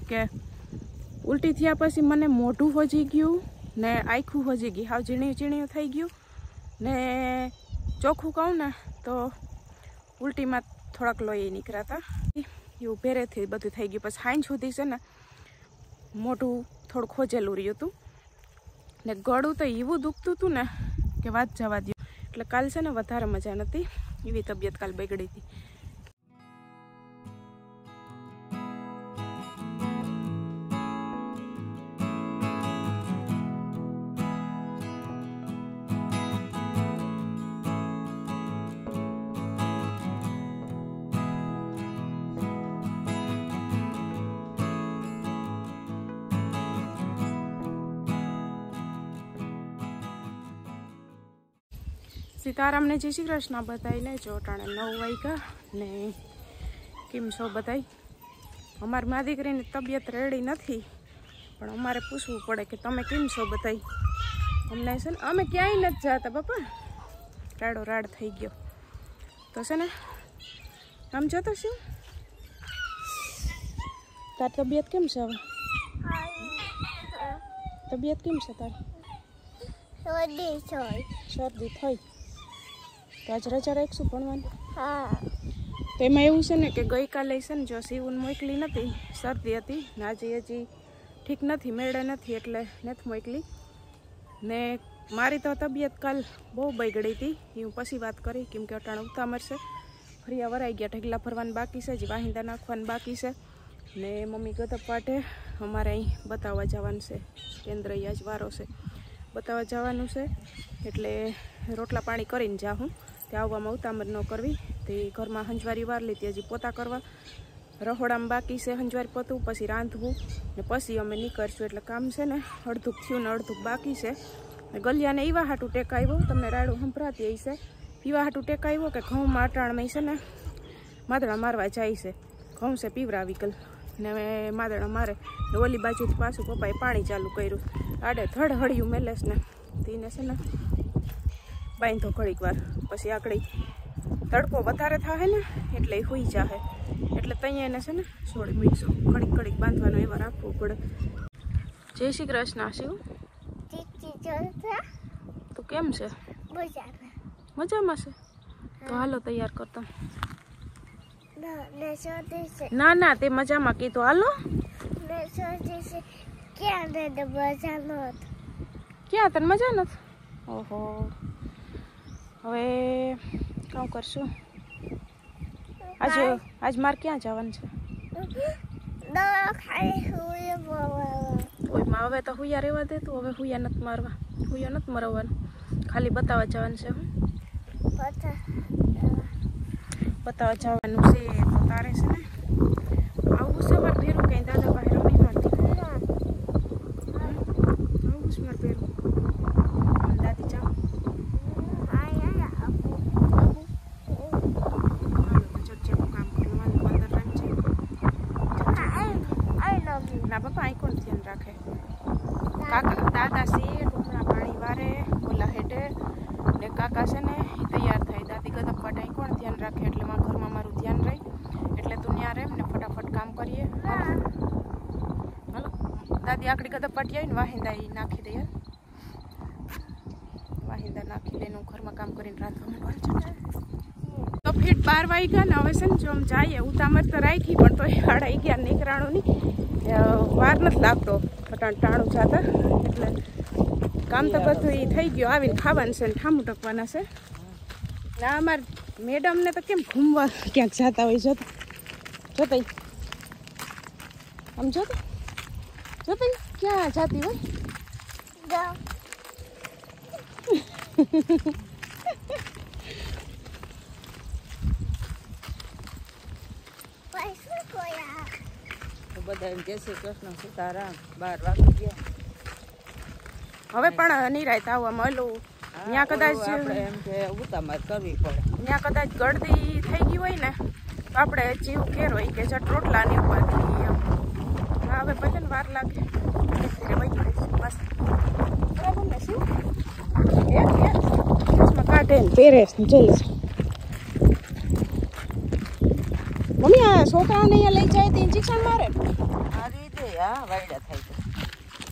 કે ઉલટી થયા પછી મને મોઢું હોજી ગયું ને આખું હોજી ગઈ, હાવ ઝીણ્યું ઝીણ્યું થઈ ગયું ને ચોખ્ખું કહું ને તો ઉલટીમાં થોડાક લોહી નીકળ્યા હતા, એવું ભેરેથી બધું થઈ ગયું. પછી હાંજ સુધી છે ને મોઢું થોડું ખોજેલું રહ્યું હતું ને ગળું તો એવું દુખતું હતું ને કે વાત જવા દો. એટલે કાલ છે ને વધારે મજા નથી, એવી તબિયત કાલ બગડી હતી. સીતારામને જય શ્રી કૃષ્ણ બધાઈને. જો ટાણે 9 વાગ્યા ને કેમ છો બધાય? અમારી મા દીકરીની તબિયત રેડી નથી, પણ અમારે પૂછવું પડે કે તમે કેમ છો બધાય. અમને છે ને અમે ક્યાંય નથી જતા બાપા, રાડો રાડ થઈ ગયો તો છે ને. આમ જોતો શું તાર તબિયત કેમ છે હવે? તબિયત કેમ છે તારી? શરદી થઈ તો આજ રજા રાખશું ભણવાનું? હા. તો એમાં એવું છે ને કે ગઈકાલે છે ને જો શિવન મોકલી નથી, શરદી હતી ને આજે હજી ઠીક નથી, મેળે નથી એટલે નથી મોકલી ને. મારી તો તબિયત કાલ બહુ બગડી હતી, એ હું પછી વાત કરી, કેમ કે અટાણે ઉતામર છે, ફરિયા વરાઈ ગયા, ઢગલા ફરવાનું બાકી છે, હજી વાહિંદા નાખવાનું બાકી છે ને. મમ્મી ગદપ પાટે અમારે અહીં બતાવવા જવાનું છે, કેન્દ્ર આજ વારો છે, બતાવવા જવાનું છે. એટલે રોટલા પાણી કરીને જાઉં, ત્યાં આવવામાં ઉતામર ન કરવી. તે ઘરમાં હંજવારી વાર લીધી, હજી પોતા કરવા રહોડામાં બાકી છે, હંજવારી પોતું પછી રાંધવું ને પછી અમે નીકળશું. એટલે કામ છે ને અડધું થયું ને અડધું બાકી છે. ને ગલિયાને એવા હાટું ટેકાવ્યો, તમને રાડું સંભળાતી હશે, પીવા હાટું ટેકાવ્યો કે ઘઉંમાં અટાણમાં છે ને માદડા મારવા જાય છે, ઘઉં છે પીવરાવી ગલ ને હવે માદડા મારે ને ઓલી બાજુથી પાછું પપ્પાએ પાણી ચાલુ કર્યું, આડે ધડ હળિયું મેલેસ ને તેને છે ને બાંધો ઘડીક વાર, પછી આકડી તડકો વધારે થાય ને એટલે એ હુઈ જાહે, એટલે ત્યાં એને છે ને છોડી મૂકશું, ઘડીક ઘડીક બાંધવાનો એવા રાખવું પડે. જય શ્રી કૃષ્ણ. શિવ તું કેમ છે? મજામાં છે? તો હાલો તૈયાર કરતા. ના ના તે મજામાં કીધું હાલો. ક્યાં તને મજા નથી? ઓહો, હવે કામ કરશું. આજ મારે ક્યાં જવાનું છે? ઓયમાં હવે તો હુયા રહેવા દે તું, હવે હુયા નથી મારવા, હુયા નથી મરવાનું, ખાલી બતાવવા જવાનું છે. બતાવવા જવાનું છે તો તારે છે ને આવું છે મારે ભેરું, કઈ દાદા પાસે રમી નથી આવું છે મારે ભેરું. દાદી જાઓ ના બાપા, અહીં કોણ ધ્યાન રાખે? કાકા દાદા છે ઢોકળા પાણી વારે ઓલા હેઠે ને કાકા છે ને તૈયાર થાય, દાદી ગદપ પાટે અહીં કોણ ધ્યાન રાખે? એટલે મારા ઘરમાં મારું ધ્યાન રહે, એટલે તું ત્યાં રહે ને ફટાફટ કામ કરીએ. હાલો દાદી આકડી ગદપ પાટી આવીને વાહિંદા એ નાખી દઈએ, વાહિંદા નાખી દઈને હું ઘરમાં કામ કરીને રાંધવાનું. તો ફીટ 12 વાગ્યા ને હવે છે ને જો આમ જઈએ, ઉતામર તો રાખી પણ તો 11:30 નીકળાણું નહીં, વાર નથી લાગતો ટાણું જતા, એટલે કામ તો બધું એ થઈ ગયું. આવીને ખાવાનું છે ને ઠામું ટકવાના છે. ના અમારે મેડમને તો કેમ ઘૂમવા ક્યાંક જતા હોય, જોતા આમ જોતા ક્યાં જતી હોય. બધા જય શ્રી કૃષ્ણ સીતારામ. 12 વાગી ગયા. હવે પણ નિરાયત આવવામાં ઓલું ત્યાં કદાચ એમ કે ઉતામર કરવી પડે, ત્યાં કદાચ ગળદી થઈ ગઈ હોય ને તો આપણે જીવ કેર હોય કે જટ રોટલા ની ઉપાધી એમ. હવે ભલે વાર લાગે બસ બરાબર ને. શું કાઢે ને પહેરે જઈ મમ્મી આ છોકરાઓને અહીંયા લઈ જાય તો ઇન્જેક્શન મારે? આ રીતે હા વાયડા થાય છે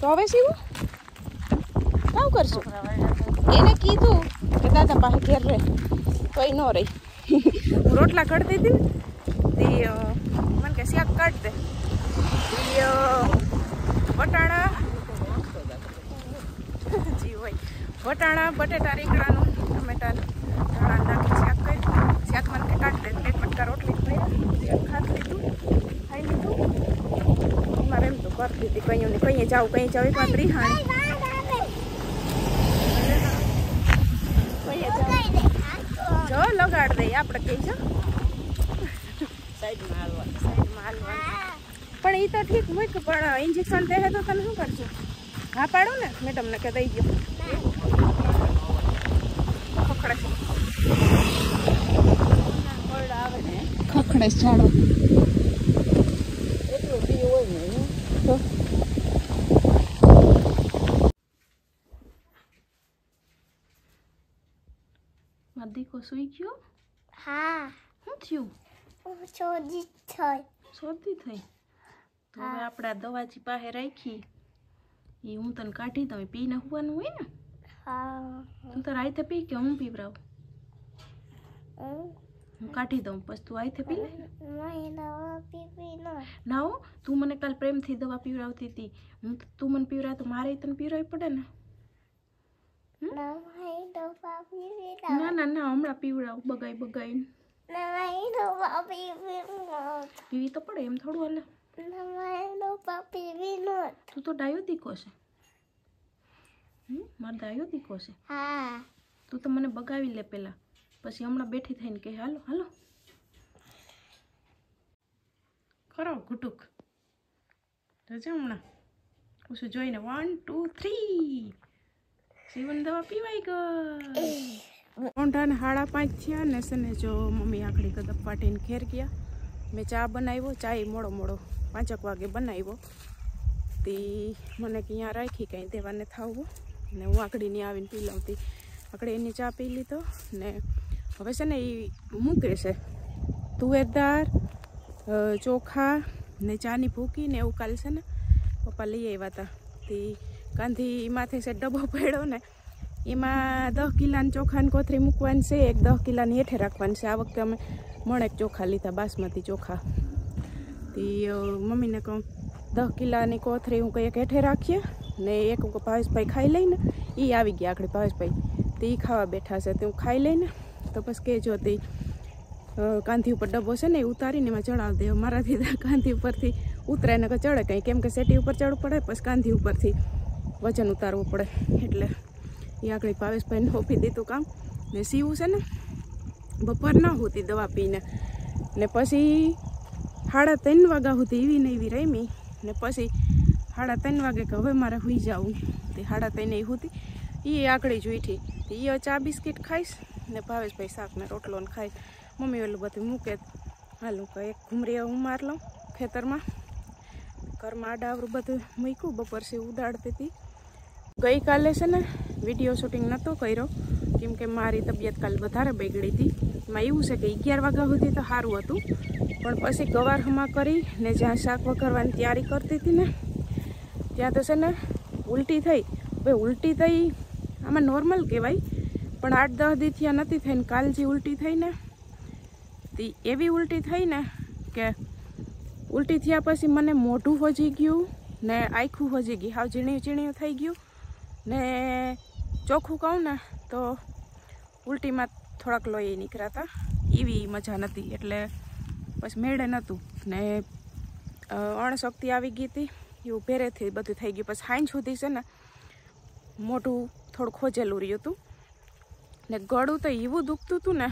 તો હવે સીવું કાવ કરશું છોકરા વાયડા થાય એને કીધું કે દાદા પાસે ઘેર રહે તોય ન રહી હું રોટલા કાઢતી હતી ને તે મને કે શાક કાઢ દે વટાણા જી હોય વટાણા બટેટા રીંગણાનું ટમેટાનું ધાણા નાખી શાક કર્યું શાક મને કે કાઢ દે બે પટકા રોટલી ખાઈ ખાઈ લીધું મારે એમ તો કરતી હતી કંઈ ને કંઈ જાઉં એક વાર રીહાણી જો લગાડ દઈએ આપણે કઈ છો સાઈડમાં હાલવા પણ એ તો ઠીક મૂક પણ ઇન્જેક્શન દે તો તમે શું કરશો હા પાડો ને મેડમને કે દઈ ગયો ખખડે આવે ને ખખડે ઝાડો એટલું બી હોય ને તો દીકો સુઈ ગયો હા શું થયું શરદી થઈ તો હવે આપણે આ દવાજી પાસે રાખી એ હું તને કાઢી દઉં પીને હોવાનું હોય ને તું તો રાતે પી કે હું પીવરાવું હું કાઢી દઉં પછી તું આઈથે પી લે ના હો તું મને કાલ પ્રેમથી દવા પીવરાવતી હતી તું મને પીવરાવ તો મારે તને પીવરાવી પડે ને ના ના ના હમણાં પીવડાવ બગાઈને પીવી તો પડે એમ થોડું હાલે તું તો ડાયો દીકો છે મારો ડાયો દીકો છે તું તો મને બગાવી લે પેલા પછી હમણાં બેઠી થઈને કે હાલો હાલો ખરો ઘૂટુક રજા હમણાં ઓછું જોઈને 1 2 3 જીવન દવા પીવાઈ ગઈ ઊંઢાને 5:30 થયા ને છે ને જો મમ્મી આખડી કદપ પાટીને ઘેર ગયા મેં ચા બનાવ્યો ચા મોડો 5 વાગે બનાવ્યો તે મને કે અહીંયા રાખી કંઈ દેવાને થાવું ને હું આકડીની આવીને પી લઉંતી આકડી એની ચા પી લીધો ને હવે છે ને એ મૂકે છે તુવેરદાર ચોખા ને ચાની ભૂકી ને એવું કાલ છે ને પપ્પા લઈ આવ્યા હતા તે કાંધી માથે છે ડબ્બો પડ્યો ને એમાં 10 કિલાની ચોખાની કોથરી મૂકવાની છે 10 કિલાની હેઠે રાખવાની છે આ વખતે અમે મણેક ચોખા લીધા બાસમતી ચોખા તે મમ્મીને કહું 10 કિલાની કોથરી હું કંઈક હેઠે રાખીએ ને એક ભાવેશભાઈ ખાઈ લઈને એ આવી ગયા આખડી ભાવેશભાઈ તે એ ખાવા બેઠા છે તે હું ખાઈ લઈને તો બસ કહેજો તે કાંધી ઉપર ડબ્બો છે ને એ ઉતારીને એમાં ચડાવી દે મારાથી કાંધી ઉપરથી ઉતરાય ને ચડે કંઈ કેમ કે સેટી ઉપર ચડવું પડે પછી કાંધી ઉપરથી વજન ઉતારવું પડે એટલે એ આગળ ભાવેશભાઈને સોંપી દીધું કામ ને સીવું છે ને બપોર ન હોતી દવા પીને ને પછી 3:30 વાગ્યા સુધી એવી ને એવી રમી ને પછી 3:30 વાગે કે હવે મારે સુઈ જવું તે 3:30 હોતી એ આકડી જ ઉઠી એ ચા બિસ્કીટ ખાઈશ ને ભાવેશભાઈ શાક ને રોટલો ને ખાઈશ મમ્મી ઓલું બધું મૂકે હાલું કે એક ઘૂમરી હું માર લઉં ખેતરમાં ઘરમાં આડાવરું બધું મૂક્યું બપોર સી ઉડાડતી હતી ગઈકાલે છે ને વિડીયો શૂટિંગ નહોતો કર્યો કેમ કે મારી તબિયત કાલે વધારે બગડી હતી એમાં એવું છે કે 11 વાગ્યા સુધી તો સારું હતું પણ પછી ગવાર હમા કરી ને જ્યાં શાક વઘારવાની તૈયારી કરતી હતી ને ત્યાં તો છે ને ઉલટી થઈ ભાઈ ઉલટી થઈ આમાં નોર્મલ કહેવાય પણ 8-10 દી થયા નથી થઈને કાલ જે ઉલટી થઈ ને તે એવી ઉલટી થઈ ને કે ઉલટી થયા પછી મને મોઢું હોજી ગયું ને આખું હોજી ગઈ હાવ ઝીણ્યું થઈ ગયું ને ચોખ્ખું કહું ને તો ઉલટીમાં થોડાક લોહી નીકળ્યા હતા એવી મજા નથી એટલે પછી મેળે નહોતું ને અણશક્તિ આવી ગઈ હતી એવું ભેરેથી બધું થઈ ગયું પછી સાંજ સુધી છે ને મોઢું થોડું ખોજેલું રહ્યું હતું ને ગળું તો એવું દુખતું હતું ને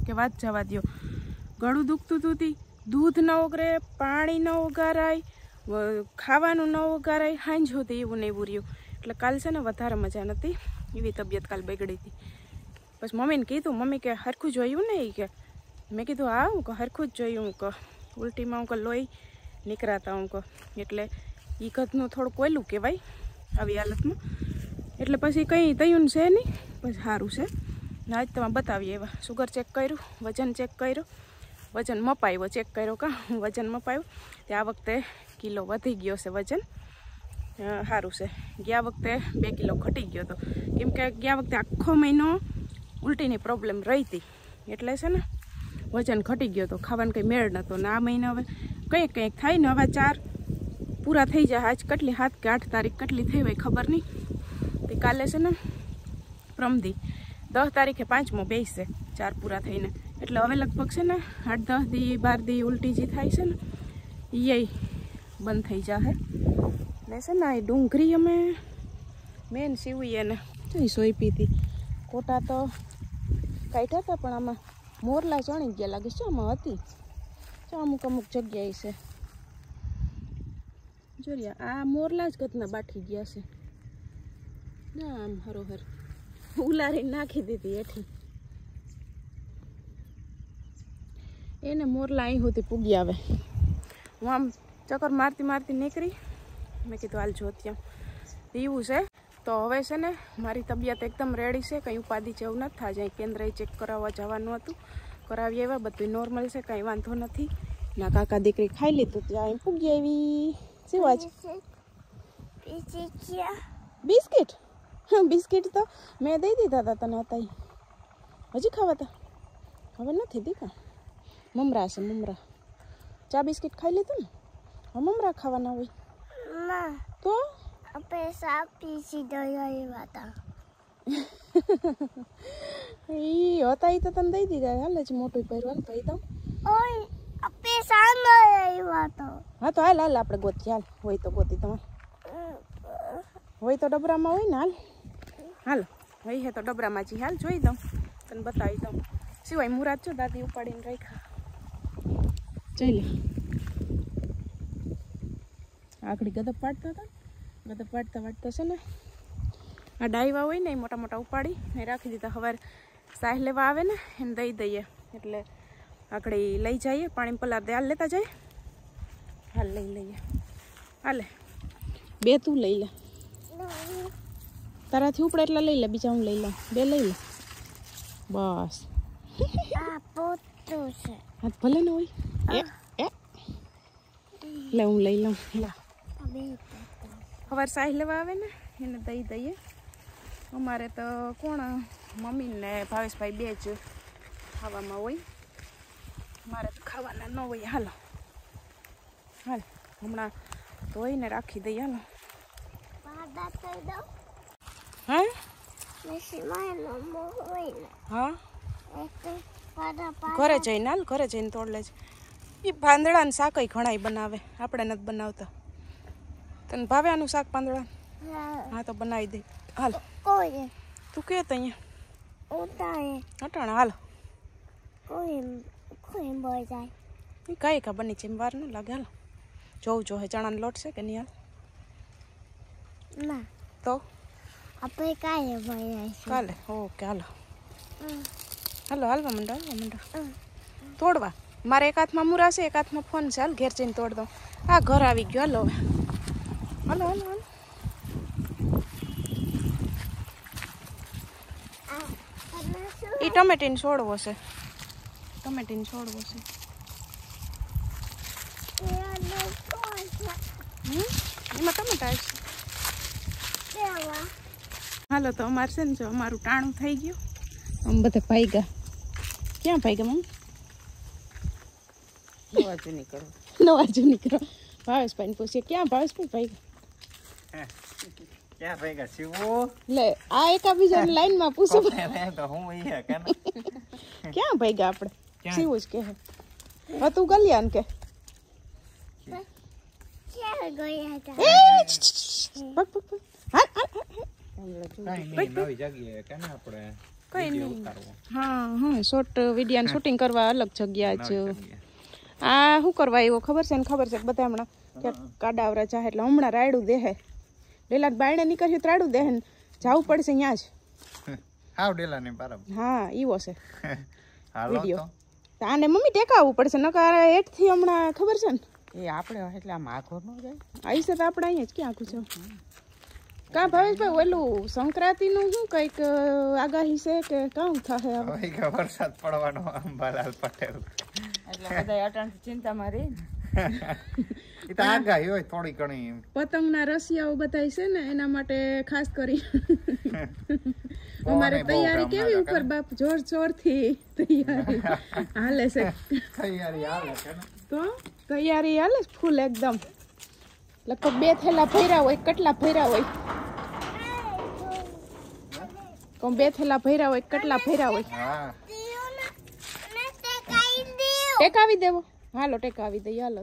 કે વાત જવા દો ગળું દુખતું હતું દૂધ ન ઓગરે પાણી ન ઓગારાય ખાવાનું ન ઓગારાય સાંજ સુધી એવું ને એવું રહ્યું એટલે કાલ છે ને વધારે મજા નથી એવી તબિયત કાલ બગડી હતી પછી મમ્મીને કીધું મમ્મી કે હરખું જોયું ને એ કે મેં કીધું હા હું કહું હરખું જ જોયું હું કહું ઉલટીમાં હું કહું લોહી નીકળાતા હું કહું એટલે એ કદનું થોડું કોયલું કહેવાય આવી હાલતમાં એટલે પછી કંઈ થયું છે નહીં પછી સારું છે ને આજ તમે બતાવીએ એવા સુગર ચેક કર્યું વજન ચેક કર્યું વજન મપાવ્યો ચેક કર્યો કાં વજન મપાવ્યું તે આ વખતે કિલો વધી ગયો છે વજન. સારું છે. ગયા વખતે 2 કિલો ઘટી ગયો હતો, કેમ કે ગયા વખતે આખો મહિનો ઉલટીની પ્રોબ્લેમ રહી હતી, એટલે છે ને વજન ઘટી ગયો હતો, ખાવાનું કંઈ મેળ નહોતો. ને આ મહિને હવે કંઈક થાય ને, હવે 4 પૂરા થઈ જાય. આજ કેટલી 7 કે 8 તારીખ કેટલી થઈ હોય ખબર નહીં. તો કાલે છે ને પ્રમદી 10 તારીખે 5મો બેસશે 4 પૂરા થઈને, એટલે હવે લગભગ છે ને 8-10 દી 12 દી ઉલટી જે થાય છે ને એ બંધ થઈ જશે. એટલે છે ને એ ડુંગળી અમે મેન સીવીએ ને જોઈ સોંપી હતી. કોટા તો કાઢ્યા હતા, પણ આમાં મોરલા ચણી ગયા લાગે છે. આમાં હતી જો અમુક જગ્યાએ છે. જોરિયા આ મોરલા જ કતના બાઠી ગયા છે ના, આમ હરોહર ઉલારી નાખી દીધી એઠી. એને મોરલા અહીં સુધી પૂગી આવે. હું આમ ચક્કર મારતી નીકળી, મેં કીધું હાલ જો ત્યાં એવું છે. તો હવે છે ને મારી તબિયત એકદમ રેડી છે, કંઈ ઉપાધિ જેવું નથી થાય. જ્યાં કેન્દ્રએ ચેક કરાવવા જવાનું હતું, કરાવી આવ્યા, બધું નોર્મલ છે, કંઈ વાંધો નથી. ના કાકા દીકરી ખાઈ લીધું, ત્યાં અહીં પૂગી આવી. શિવાજ બિસ્કિટ? હા બિસ્કિટ તો મેં દઈ દીધા હતા તને, હતા હજી ખાવાતા? હવે નથી દીધા. મમરા છે મમરા. ચા બિસ્કિટ ખાઈ લીધું ને, હવે મમરા ખાવાના હોય તો પૈસા પીસી દઈ હતા. ઈ હતા ઈ તો તને દઈ દીધા. હાલ જ મોટું પહેરવાનું તો દઉં. ઓય પૈસા નહીં હતો. હા તો હાલ આપણે ગોતી. હાલ હોય તો ગોતી તમારે, હોય તો ડબરામાં હોય ને. હાલ હોય હે તો ડબરામાં જી. હાલ જોઈ દઉં, તને બતાવી દઉં. સિવાય મુરાદ છો દાદી ઉપાડીને રાખ્યા. જઈ લે. આખડી ગદપ પાડતા હતા. ગદપ પાડતા છે ને આ ડાયવા હોય ને એ મોટા ઉપાડી ને રાખી દીધા. સવારે સાહ લેવા આવે ને એને દઈ દઈએ, એટલે આખડી લઈ જઈએ, પાણી પલાર દે. હાલ લેતા જઈએ. હાલ લઈ લઈએ. હાલે 2 તું લઈ લે. તારાથી ઉપડે એટલા લઈ લે, બીજા હું લઈ લઉં. 2 લઈ લે બસ. આ પોતું છે. હા ભલે ને હોય. લે હું લઈ લઉં. સવારે સાહ લેવા આવે ને એને દઈ દઈએ. અમારે તો કોણ મમ્મી ને ભાવેશભાઈ 2 જ ખાવામાં હોય, મારે તો ખાવાના ન હોય. હાલો હાલ હમણાં ધોઈને રાખી દઈએ. હાલો હા ઘરે જઈને હાલ, ઘરે જઈને તોડ લેજે. એ પાંદડાનું શાક ઘણા બનાવે, આપણે નથી બનાવતા. તને ભાવે આનું શાક પાંદડા? હા તો બનાવી દે. હાલ તું કે તો અહીંયા અટાણા. હાલો કઈ કા બની છે એમ વાર ન લાગે. હાલો જોવું હે ચણાનો લોટ છે કે નહીં. હાલ ના તો આપણે કાલે કાલે ઓકે. હાલો હાલવા માંડો. તોડવા મારે એક હાથમાં મુરા છે, એક હાથમાં ફોન છે. હાલ ઘેર જઈને તોડ દઉં. આ ઘર આવી ગયો. હાલો હવે હાલો. એ ટમેટીને છોડવો છે. એમાં ટમેટા આવશે. હાલો તો અમારે છે ને જો અમારું ટાણું થઈ ગયું. આમ બધે ભાગ્યા. ક્યાં ભાગ્યા મમ્મી? નવા જૂની કરો. ભાવેશભાઈ ને પૂછીએ ક્યાં ભાવેશભાઈ ભાગ્યા? ક્યાં ભાગ્યા શિવો? લે આ એકાબીજાને લાઈનમાં પૂછો. ક્યાં ભાગ્યા આપણે? શિવું જ કે હતું ગલિયાન કે શોર્ટ વિડીયો શૂટિંગ કરવા અલગ જગ્યા જ. આ શું કરવા આવ્યો ખબર છે ને? ખબર છે બધા હમણાં કાડાવરા ચાહે એટલે હમણાં રાયડું દેહે. ડેલા બાયણે નીકળ્યું તો રાયડું દેહે ને જવું પડશે ત્યાં જ. હા એવો છે વિડીયો. આને મમ્મી ટેકાવવું પડશે નકર હેઠથી હમણાં ખબર છે ને એ આપણે એટલે આમ આખો ન જાય. આવી છે તો આપણે અહીંયા જ ક્યાં આખું છે. કા ભાવેશભાઈ ઓલું સંક્રાંતિનું શું કંઈક આગાહી છે કે કામ થાય? વરસાદ પડવાનો અંબાલાલ પટેલ એટલે બધા અટાણથી ચિંતામાં રહી ને. એ તો આગાહી હોય થોડી ઘણી એમ. પતંગના રસિયાઓ બધાય છે ને એના માટે ખાસ કરી અમારે બહુ તૈયારી કામ કેવી ના ઉપર બાપ જોર જોરથી તૈયારી હાલે છે. તૈયારી આવે છે ને. તો તૈયારી હાલે છે ફૂલ એકદમ. લગભગ 2 થેલા ભર્યા હોય. કેટલા ભર્યા હોય? 2 થેલા ભર્યા હોય. કેટલા ભર્યા હોય? હા ટેકાવી દેવો. હાલો ટેકાવી દઈએ. હાલો